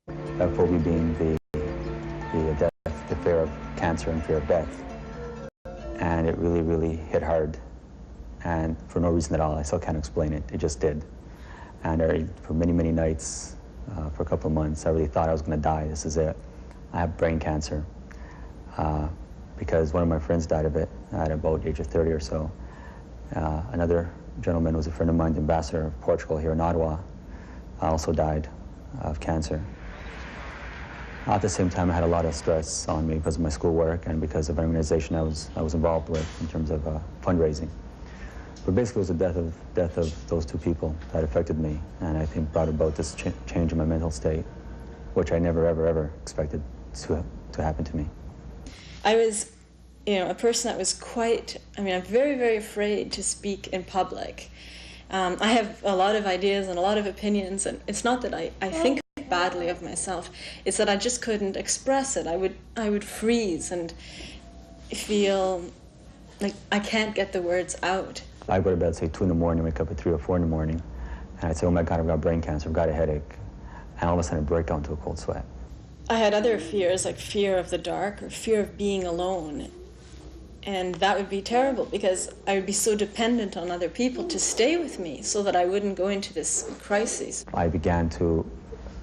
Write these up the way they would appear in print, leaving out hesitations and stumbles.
Phobia being the death, the fear of cancer and fear of death. And it really, really hit hard. And for no reason at all. I still can't explain it. It just did. And for many, many nights, for a couple of months, I really thought I was going to die. This is it. I have brain cancer. Because one of my friends died of it at about the age of 30 or so. Another gentleman was a friend of mine, the ambassador of Portugal here in Ottawa, also died of cancer. At the same time, I had a lot of stress on me because of my schoolwork and because of an organization I was involved with in terms of fundraising. But basically, it was the death of those two people that affected me, and I think brought about this change in my mental state, which I never, ever, ever expected to happen to me. I was, a person that was I'm very, very afraid to speak in public. I have a lot of ideas and a lot of opinions, and it's not that I think badly of myself, it's that I just couldn't express it. I would freeze and feel like I can't get the words out. I'd go to bed, say 2 in the morning, wake up at 3 or 4 in the morning, and I'd say, oh my God, I've got brain cancer, I've got a headache, and all of a sudden I'd break out into a cold sweat. I had other fears, like fear of the dark or fear of being alone. And that would be terrible because I would be so dependent on other people to stay with me so that I wouldn't go into this crisis. I began to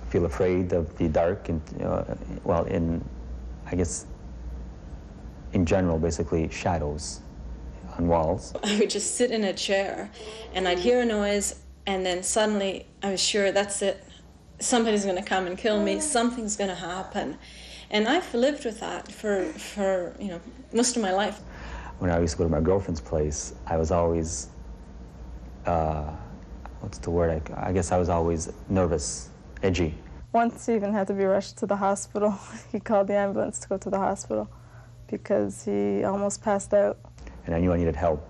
feel afraid of the dark, and I guess, in general, basically shadows on walls. I would just sit in a chair and I'd hear a noise, and then suddenly I was sure, that's it. Somebody's going to come and kill me, something's going to happen. And I've lived with that for most of my life. When I used to go to my girlfriend's place, I was always, what's the word? I guess I was always nervous, edgy. Once he even had to be rushed to the hospital. He called the ambulance to go to the hospital because he almost passed out. And I knew I needed help.